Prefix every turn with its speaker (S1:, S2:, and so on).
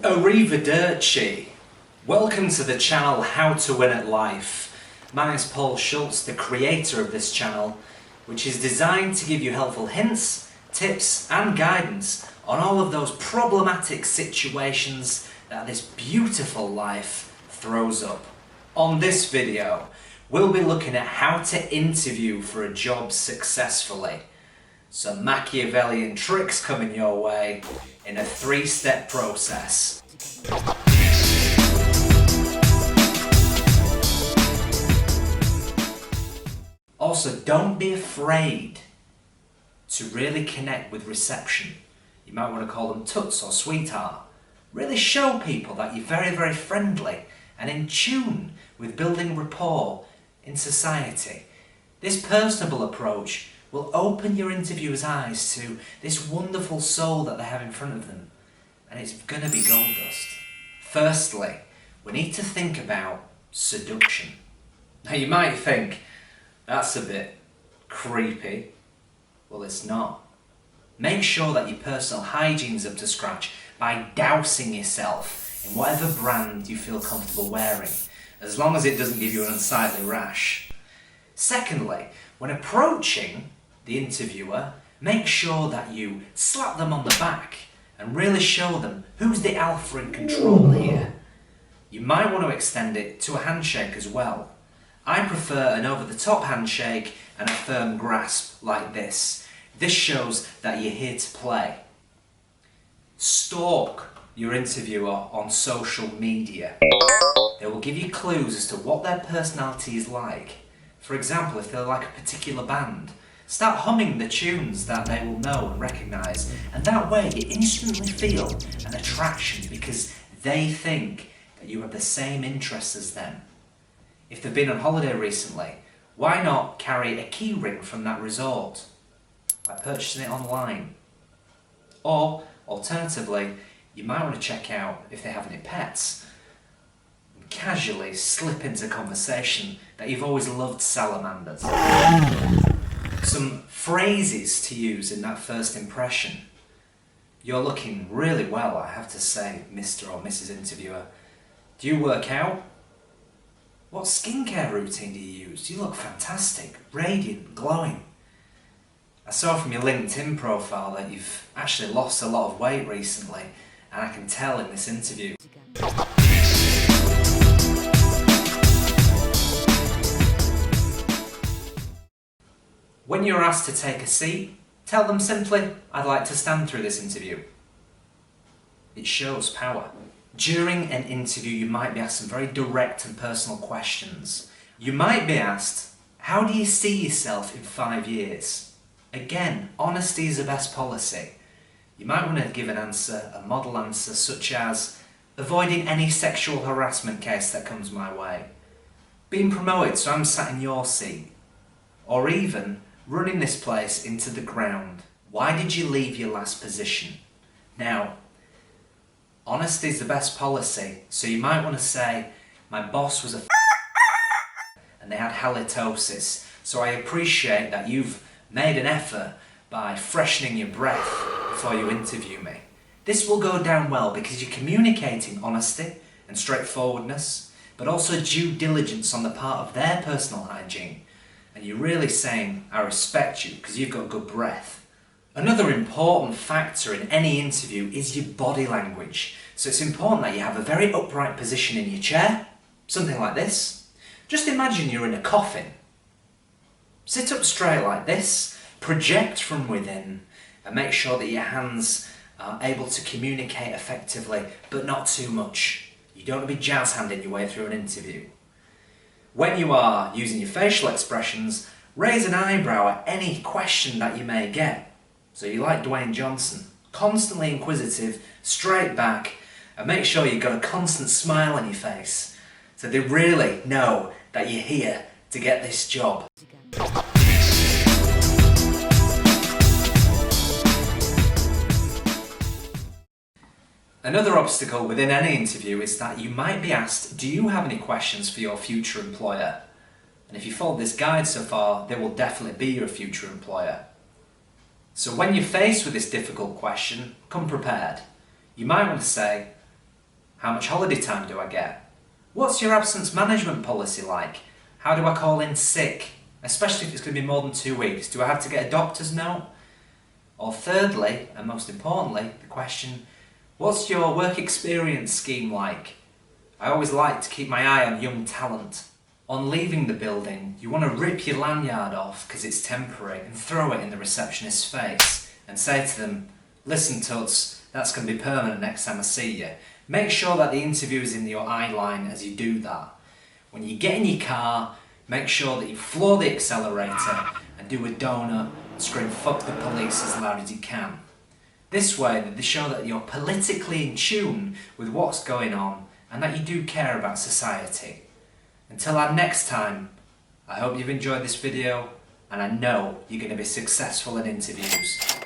S1: Arrivederci! Welcome to the channel How to Win at Life. My name is Paul Schultz, the creator of this channel, which is designed to give you helpful hints, tips and guidance on all of those problematic situations that this beautiful life throws up. On this video, we'll be looking at how to interview for a job successfully. Some Machiavellian tricks coming your way in a 3-step process. Also, don't be afraid to really connect with reception. You might want to call them tuts or sweetheart. Really show people that you're very, very friendly and in tune with building rapport in society. This personable approach will open your interviewer's eyes to this wonderful soul that they have in front of them, and it's going to be gold dust. Firstly, we need to think about seduction. Now you might think, that's a bit creepy. Well, it's not. Make sure that your personal hygiene's up to scratch by dousing yourself in whatever brand you feel comfortable wearing, as long as it doesn't give you an unsightly rash. Secondly, when approaching the interviewer, make sure that you slap them on the back and really show them who's the alpha in control here. You might want to extend it to a handshake as well. I prefer an over-the-top handshake and a firm grasp like this. This shows that you're here to play. Stalk your interviewer on social media. They will give you clues as to what their personality is like. For example, if they're like a particular band, start humming the tunes that they will know and recognise, and that way you instantly feel an attraction because they think that you have the same interests as them. If they've been on holiday recently, why not carry a key ring from that resort by purchasing it online? Or, alternatively, you might want to check out if they have any pets and casually slip into conversation that you've always loved salamanders. Some phrases to use in that first impression. You're looking really well, I have to say, Mr. or Mrs. Interviewer. Do you work out? What skincare routine do you use? You look fantastic, radiant, glowing. I saw from your LinkedIn profile that you've actually lost a lot of weight recently, and I can tell in this interview. When you're asked to take a seat, tell them simply, I'd like to stand through this interview. It shows power. During an interview, you might be asked some very direct and personal questions. You might be asked, how do you see yourself in 5 years? Again, honesty is the best policy. You might want to give an answer, a model answer, such as avoiding any sexual harassment case that comes my way, being promoted so I'm sat in your seat, or even running this place into the ground. Why did you leave your last position? Now, honesty is the best policy, so you might want to say, my boss was a and they had halitosis, so I appreciate that you've made an effort by freshening your breath before you interview me. This will go down well because you're communicating honesty and straightforwardness, but also due diligence on the part of their personal hygiene. And you're really saying, I respect you because you've got good breath. Another important factor in any interview is your body language. So it's important that you have a very upright position in your chair, something like this. Just imagine you're in a coffin. Sit up straight like this, project from within, and make sure that your hands are able to communicate effectively, but not too much. You don't want to be jazz-handing your way through an interview. When you are using your facial expressions, raise an eyebrow at any question that you may get. So you like Dwayne Johnson, constantly inquisitive, straight back, and make sure you've got a constant smile on your face, so they really know that you're here to get this job. Another obstacle within any interview is that you might be asked, do you have any questions for your future employer? And if you follow this guide so far, they will definitely be your future employer. So when you're faced with this difficult question, come prepared. You might want to say, how much holiday time do I get? What's your absence management policy like? How do I call in sick? Especially if it's going to be more than 2 weeks. Do I have to get a doctor's note? Or thirdly, and most importantly, the question, what's your work experience scheme like? I always like to keep my eye on young talent. On leaving the building, you want to rip your lanyard off because it's temporary and throw it in the receptionist's face and say to them, listen Toots, that's going to be permanent next time I see you. Make sure that the interview is in your eye line as you do that. When you get in your car, make sure that you floor the accelerator and do a donut and scream fuck the police as loud as you can. This way they show that you're politically in tune with what's going on and that you do care about society. Until our next time, I hope you've enjoyed this video and I know you're going to be successful in interviews.